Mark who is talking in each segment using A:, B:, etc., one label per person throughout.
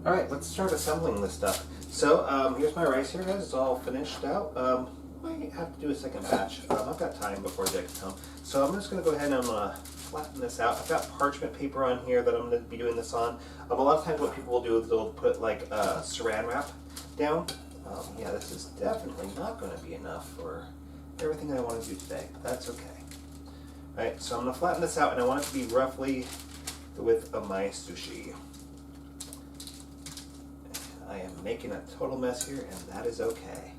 A: Alright, let's start assembling this stuff. So, here's my rice here, guys. It's all finished out. Might have to do a second batch. I've got time before Jake comes home. So I'm just going to go ahead and I'm going to flatten this out. I've got parchment paper on here that I'm going to be doing this on. A lot of times what people will do is they'll put like saran wrap down. Yeah, this is definitely not going to be enough for everything I want to do today. But that's okay. Alright, so I'm going to flatten this out and I want it to be roughly the width of my sushi. I am making a total mess here, and that is okay.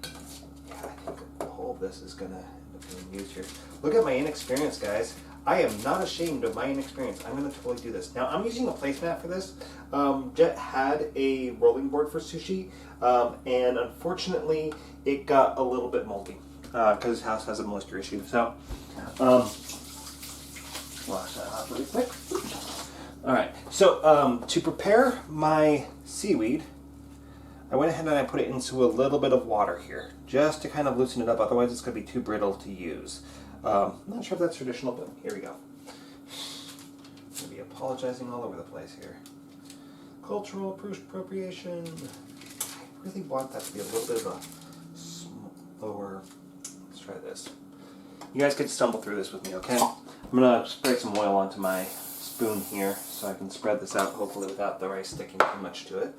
A: Yeah, I think the whole of this is going to end up being used here. Look at my inexperience, guys. I am not ashamed of my inexperience. I'm going to totally do this. Now, I'm using a placemat for this. Jet had a rolling board for sushi, and unfortunately, it got a little bit moldy because his house has a moisture issue. So, wash that off really quick. All right. So, to prepare my seaweed, I went ahead and I put it into a little bit of water here, just to kind of loosen it up, otherwise it's going to be too brittle to use. I'm not sure if that's traditional, but here we go. I'm going to be apologizing all over the place here. Cultural appropriation. I really want that to be a little bit of a slower. Let's try this. You guys can stumble through this with me, okay? I'm going to spray some oil onto my spoon here so I can spread this out, hopefully without the rice sticking too much to it.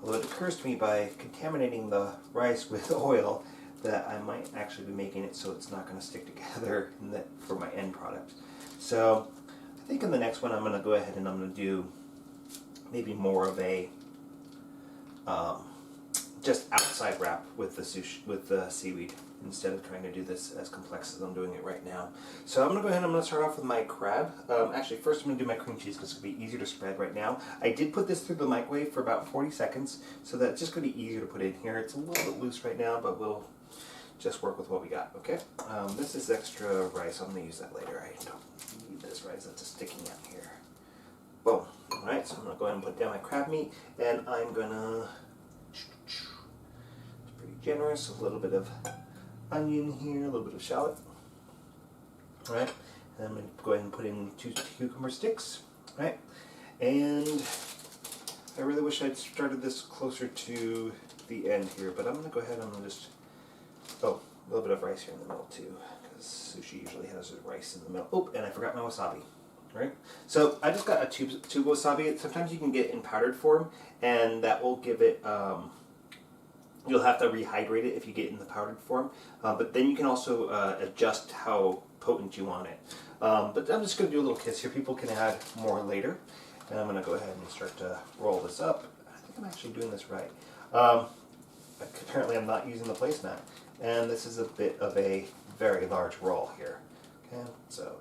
A: Although it occurs to me by contaminating the rice with oil that I might actually be making it so it's not going to stick together for my end product. So I think in the next one I'm going to go ahead and I'm going to do maybe more of a just outside wrap with the sushi, with the seaweed, instead of trying to do this as complex as I'm doing it right now. So I'm going to go ahead and I'm going to start off with my crab. Actually, first I'm going to do my cream cheese because it's going to be easier to spread right now. I did put this through the microwave for about 40 seconds, so that's just going to be easier to put in here. It's a little bit loose right now, but we'll just work with what we got, okay? This is extra rice. I'm going to use that later. I don't need this rice that's just sticking out here. Boom. Alright, so I'm going to go ahead and put down my crab meat, and I'm going to... generous, a little bit of onion here, a little bit of shallot. Alright, and I'm going to go ahead and put in 2 cucumber sticks. Right, and I really wish I'd started this closer to the end here, but I'm going to go ahead and I'm going to just, a little bit of rice here in the middle too, because sushi usually has rice in the middle. Oh, and I forgot my wasabi. Right, so I just got a tube of wasabi. Sometimes you can get it in powdered form, and that will give it, you'll have to rehydrate it if you get it in the powdered form, but then you can also adjust how potent you want it. But I'm just going to do a little kiss here. People can add more later. And I'm going to go ahead and start to roll this up. I think I'm actually doing this right. Apparently I'm not using the placemat. And this is a bit of a very large roll here. Okay, so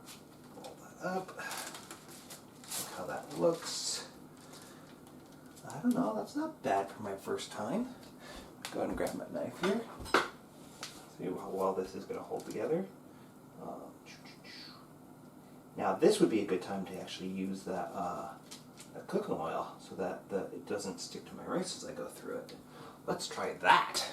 A: roll that up. Look how that looks. I don't know, that's not bad for my first time. Go ahead and grab my knife here. See how well this is going to hold together. Now this would be a good time to actually use that cooking oil so that it doesn't stick to my rice as I go through it. Let's try that.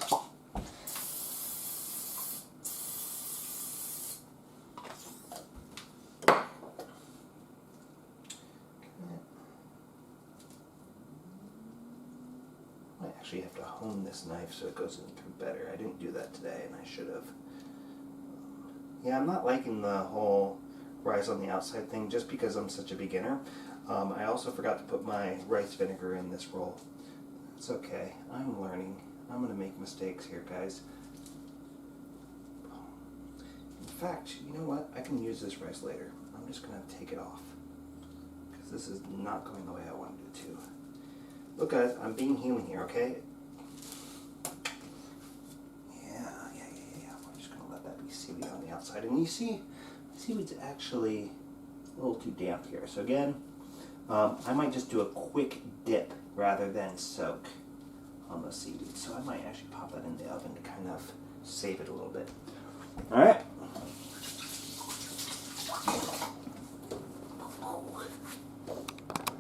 A: I have to hone this knife so it goes in through better. I didn't do that today, and I should have. Yeah, I'm not liking the whole rice on the outside thing just because I'm such a beginner. I also forgot to put my rice vinegar in this roll. It's okay. I'm learning. I'm going to make mistakes here, guys. In fact, you know what? I can use this rice later. I'm just going to take it off because this is not going the way I wanted it to. Look, guys, I'm being human here, okay? Yeah. I'm just going to let that be seaweed on the outside. And you see, the seaweed's actually a little too damp here. So again, I might just do a quick dip rather than soak on the seaweed. So I might actually pop that in the oven to kind of save it a little bit. All right.